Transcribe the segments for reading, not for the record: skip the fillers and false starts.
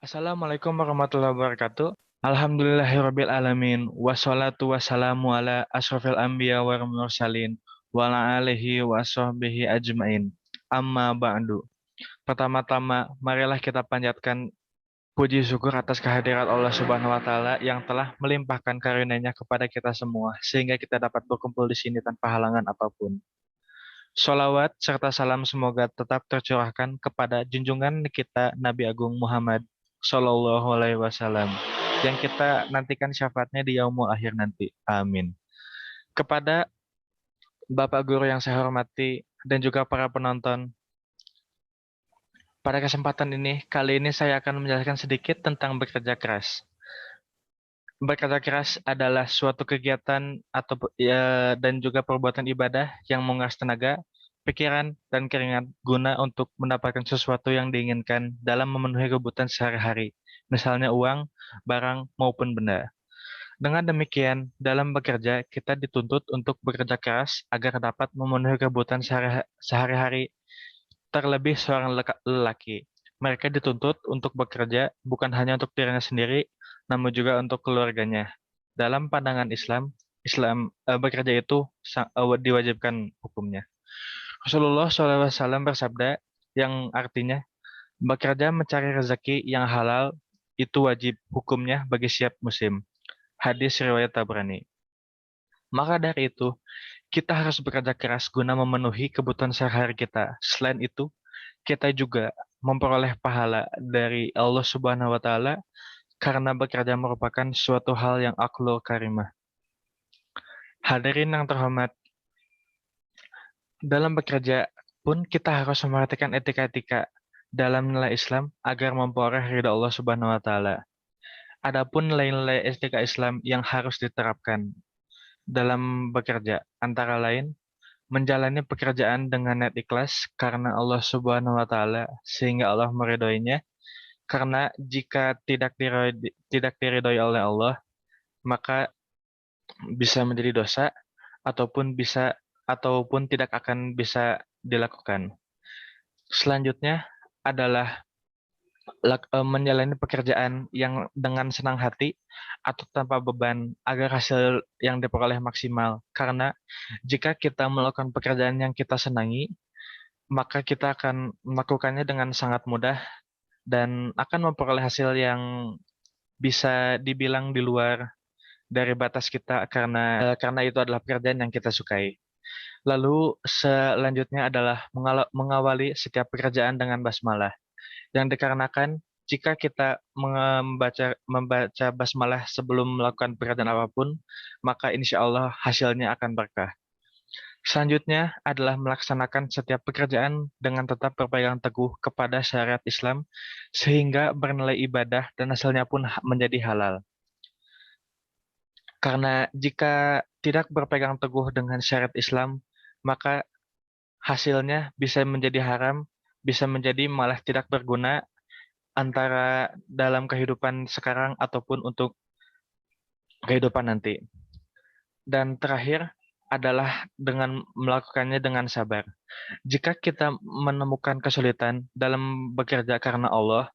Assalamualaikum warahmatullahi wabarakatuh. Alhamdulillahirabbil alamin. Wassalatu wassalamu ala asrofil anbiya wal mursalin wa ala alihi wa sahbihi ajmain. Amma ba'du. Pertama-tama, marilah kita panjatkan puji syukur atas kehadirat Allah Subhanahu wa taala yang telah melimpahkan karunia-Nya kepada kita semua sehingga kita dapat berkumpul di sini tanpa halangan apapun. Sholawat serta salam semoga tetap tercurahkan kepada junjungan kita Nabi Agung Muhammad Shallallahu Alaihi Wasallam yang kita nantikan syafaatnya di yaumul akhir nanti. Amin. Kepada Bapak Guru yang saya hormati dan juga para penonton, pada kesempatan ini, kali ini saya akan menjelaskan sedikit tentang bekerja keras. Bekerja keras adalah suatu kegiatan atau dan juga perbuatan ibadah yang menguras tenaga, pikiran, dan keringat guna untuk mendapatkan sesuatu yang diinginkan dalam memenuhi kebutuhan sehari-hari, misalnya uang, barang, maupun benda. Dengan demikian, dalam bekerja, kita dituntut untuk bekerja keras agar dapat memenuhi kebutuhan sehari-hari, terlebih seorang lelaki. Mereka dituntut untuk bekerja bukan hanya untuk dirinya sendiri, namun juga untuk keluarganya. Dalam pandangan Islam, bekerja itu diwajibkan hukumnya. Rasulullah SAW bersabda yang artinya, bekerja mencari rezeki yang halal itu wajib hukumnya bagi setiap muslim. Hadis riwayat Tabrani. Maka dari itu, kita harus bekerja keras guna memenuhi kebutuhan sehari-hari kita. Selain itu, kita juga memperoleh pahala dari Allah Subhanahu wa taala karena bekerja merupakan suatu hal yang akhlul karimah. Hadirin yang terhormat, dalam bekerja pun kita harus memperhatikan etika-etika dalam nilai Islam agar memperoleh ridha Allah Subhanahu wa taala. Adapun nilai-nilai etika Islam yang harus diterapkan dalam bekerja antara lain menjalani pekerjaan dengan niat ikhlas karena Allah Subhanahu wa taala sehingga Allah meridhoinya. Karena jika tidak diridhoi oleh Allah, maka bisa menjadi dosa ataupun tidak akan bisa dilakukan. Selanjutnya adalah menjalani pekerjaan yang dengan senang hati atau tanpa beban agar hasil yang diperoleh maksimal. Karena jika kita melakukan pekerjaan yang kita senangi, maka kita akan melakukannya dengan sangat mudah dan akan memperoleh hasil yang bisa dibilang di luar dari batas kita karena itu adalah pekerjaan yang kita sukai. Lalu selanjutnya adalah mengawali setiap pekerjaan dengan basmalah. Yang dikarenakan jika kita membaca basmalah sebelum melakukan pekerjaan apapun, maka insya Allah hasilnya akan berkah. Selanjutnya adalah melaksanakan setiap pekerjaan dengan tetap berpegang teguh kepada syariat Islam sehingga bernilai ibadah dan hasilnya pun menjadi halal. Karena jika tidak berpegang teguh dengan syariat Islam, maka hasilnya bisa menjadi haram, bisa menjadi malah tidak berguna antara dalam kehidupan sekarang ataupun untuk kehidupan nanti. Dan terakhir adalah dengan melakukannya dengan sabar. Jika kita menemukan kesulitan dalam bekerja karena Allah,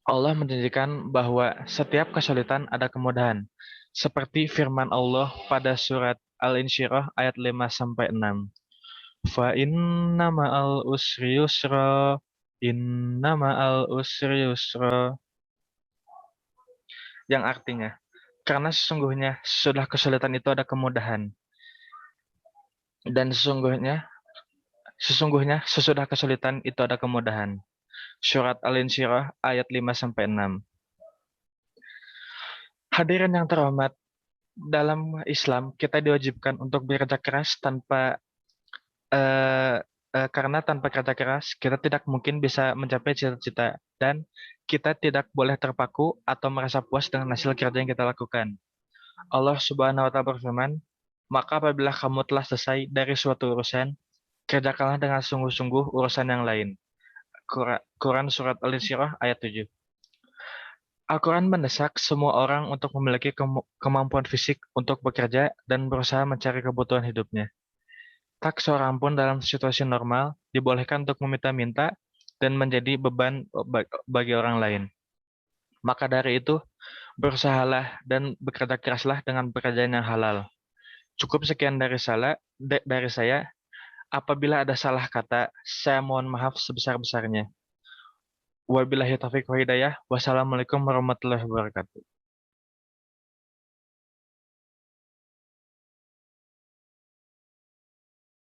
Allah menjanjikan bahwa setiap kesulitan ada kemudahan. Seperti firman Allah pada surat Al-Insyirah ayat 5-6. Fa inna ma'al usri yusra, inna ma'al usri yusra. Yang artinya, karena sesungguhnya sesudah kesulitan itu ada kemudahan. Dan sesungguhnya sesudah kesulitan itu ada kemudahan. Surat Al-Insyirah ayat 5-6. Hadirin yang terhormat, dalam Islam kita diwajibkan untuk bekerja keras karena tanpa kerja keras kita tidak mungkin bisa mencapai cita-cita dan kita tidak boleh terpaku atau merasa puas dengan hasil kerja yang kita lakukan. Allah Subhanahu wa taala berfirman, "Maka apabila kamu telah selesai dari suatu urusan, kerjakanlah dengan sungguh-sungguh urusan yang lain." Quran surat Al-Insyirah ayat 7. Al-Quran mendesak semua orang untuk memiliki kemampuan fisik untuk bekerja dan berusaha mencari kebutuhan hidupnya. Tak seorang pun dalam situasi normal dibolehkan untuk meminta-minta dan menjadi beban bagi orang lain. Maka dari itu, berusahalah dan bekerja keraslah dengan pekerjaan yang halal. Cukup sekian dari saya. Apabila ada salah kata, saya mohon maaf sebesar-besarnya. Wabillahi taufiq wa hidayah. Wassalamualaikum warahmatullahi wabarakatuh.